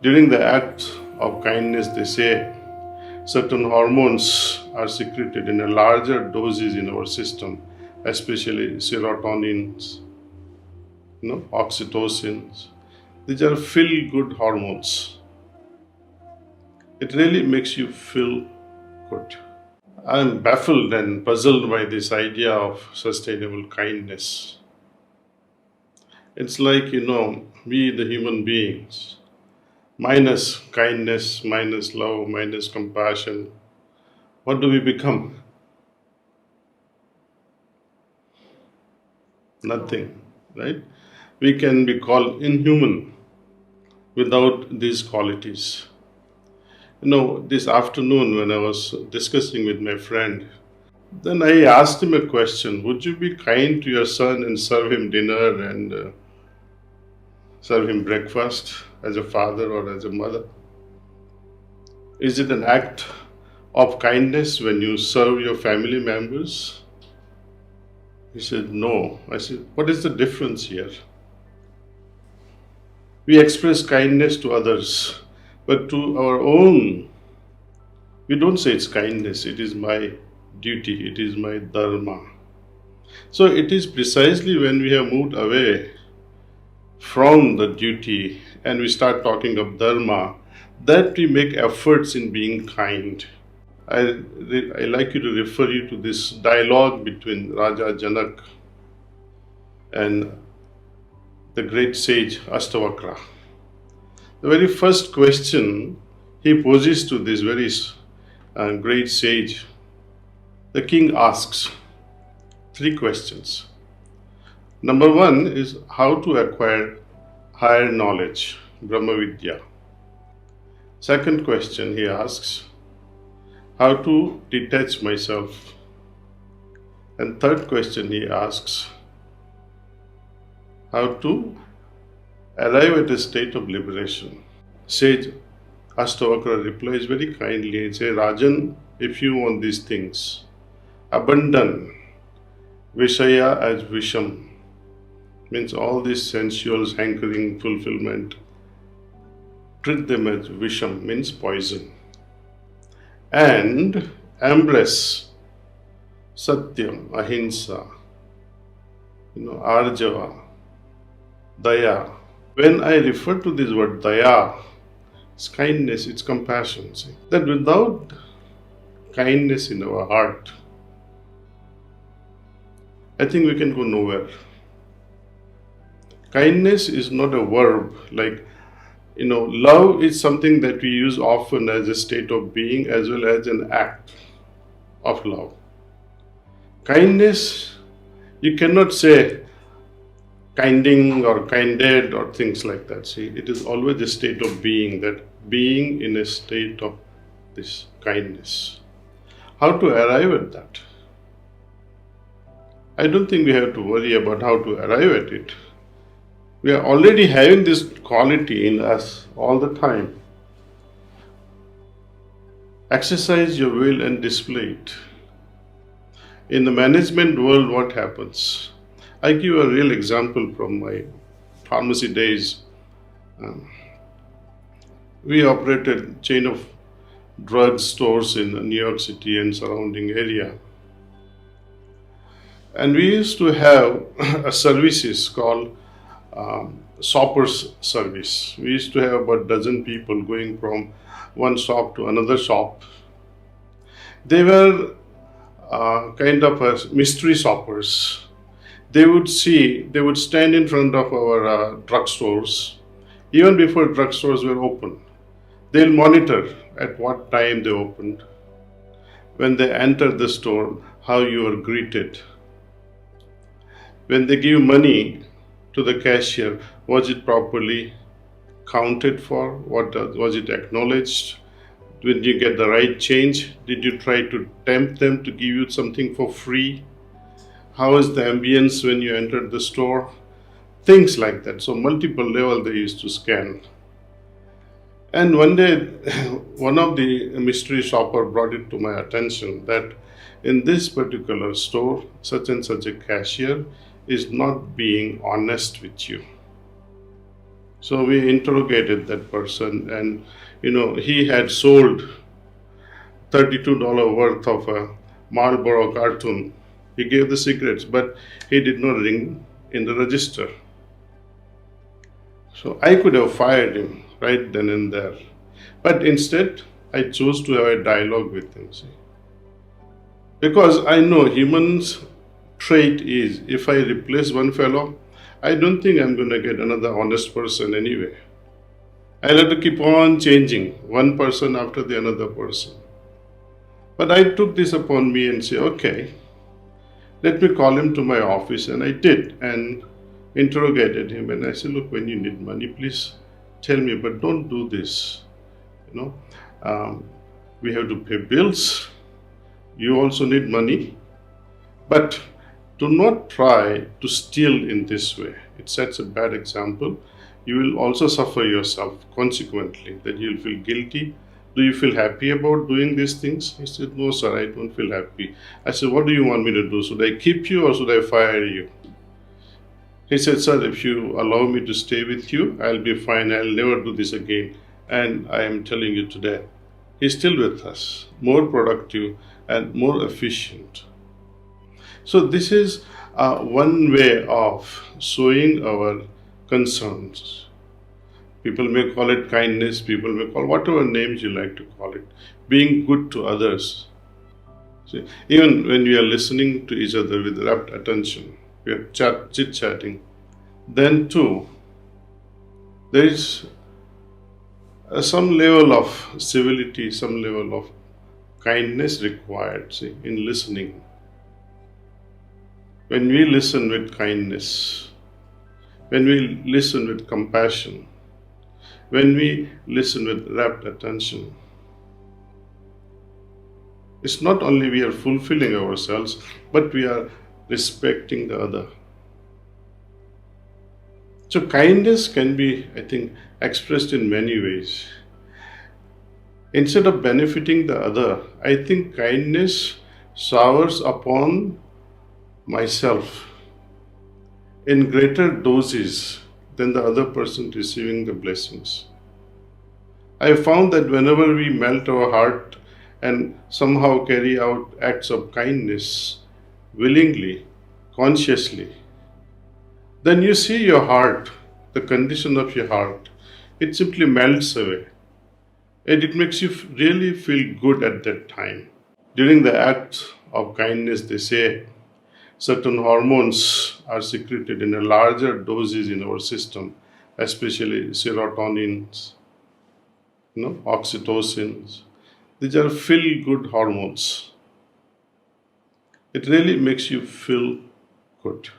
During the act of kindness, they say certain hormones are secreted in a larger doses in our system, especially serotonins, oxytocins. These are feel-good hormones. It really makes you feel good. I'm baffled and puzzled by this idea of sustainable kindness. It's like, we the human beings, minus kindness, minus love, minus compassion, what do we become? Nothing, right? We can be called inhuman without these qualities. This afternoon when I was discussing with my friend, then I asked him a question. Would you be kind to your son and serve him dinner and serve him breakfast as a father or as a mother? Is it an act of kindness when you serve your family members? He said, no. I said, what is the difference here? We express kindness to others, but to our own, we don't say it's kindness. It is my duty. It is my dharma. So it is precisely when we have moved away from the duty and we start talking of dharma that we make efforts in being kind. I like you to refer you to this dialogue between Raja Janak and the great sage Astavakra. The very first question he poses to this very great sage, the king asks 3 questions. Number 1 is how to acquire higher knowledge, Brahma Vidya. Second question he asks, how to detach myself. And third question he asks, how to arrive at a state of liberation. Sage Astavakra replies very kindly and says, Rajan, if you want these things, abandon Vishaya as Visham, means all these sensuals, hankering, fulfillment, treat them as Visham, means poison. And embrace Satyam, Ahimsa, Arjava, Daya. When I refer to this word Daya, it's kindness, it's compassion. See? That without kindness in our heart, I think we can go nowhere. Kindness is not a verb. Like, love is something that we use often as a state of being as well as an act of love. Kindness, you cannot say kinding or kinded or things like that. See, it is always a state of being, that being in a state of this kindness. How to arrive at that? I don't think we have to worry about how to arrive at it. We are already having this quality in us all the time. Exercise your will and display it. In the management world, what happens? I give a real example from my pharmacy days. We operated a chain of drug stores in New York City and surrounding area. And we used to have a services called shoppers service. We used to have about a dozen people going from one shop to another shop. They were kind of mystery shoppers. They would stand in front of our drugstores even before drugstores were open. They'll monitor at what time they opened. When they enter the store, how you are greeted. When they give money to the cashier, was it properly counted for? Was it acknowledged? Did you get the right change? Did you try to tempt them to give you something for free? How is the ambience when you entered the store? Things like that. So multiple level they used to scan. And one day, one of the mystery shopper brought it to my attention that in this particular store, such and such a cashier is not being honest with you. So we interrogated that person, and he had sold $32 worth of a Marlboro cartoon. He gave the cigarettes, but he did not ring in the register. So I could have fired him right then and there. But instead, I chose to have a dialogue with him. See? Because I know humans' trait is, if I replace one fellow, I don't think I'm going to get another honest person anyway. I'll have to keep on changing one person after the another person. But I took this upon me and say, okay, let me call him to my office. And I did, and interrogated him. And I said, look, when you need money, please tell me, but don't do this. We have to pay bills. You also need money. But do not try to steal in this way. It sets a bad example. You will also suffer yourself consequently, that you'll feel guilty. Do you feel happy about doing these things? He said, no, sir, I don't feel happy. I said, what do you want me to do? Should I keep you or should I fire you? He said, sir, if you allow me to stay with you, I'll be fine. I'll never do this again. And I am telling you today, he's still with us, more productive and more efficient. So this is one way of showing our concerns. People may call it kindness, people may call whatever names you like to call it. Being good to others. See, even when we are listening to each other with rapt attention, we are chit-chatting, then too, there is some level of civility, some level of kindness required, see, in listening. When we listen with kindness, when we listen with compassion, when we listen with rapt attention, it's not only we are fulfilling ourselves, but we are respecting the other. So kindness can be, I think, expressed in many ways. Instead of benefiting the other, I think kindness showers upon myself in greater doses than the other person receiving the blessings. I found that whenever we melt our heart and somehow carry out acts of kindness willingly, consciously, then you see your heart, the condition of your heart, it simply melts away. And it makes you really feel good at that time. During the act of kindness, they say, certain hormones are secreted in a larger doses in our system, especially serotonins, oxytocins. These are feel-good hormones. It really makes you feel good.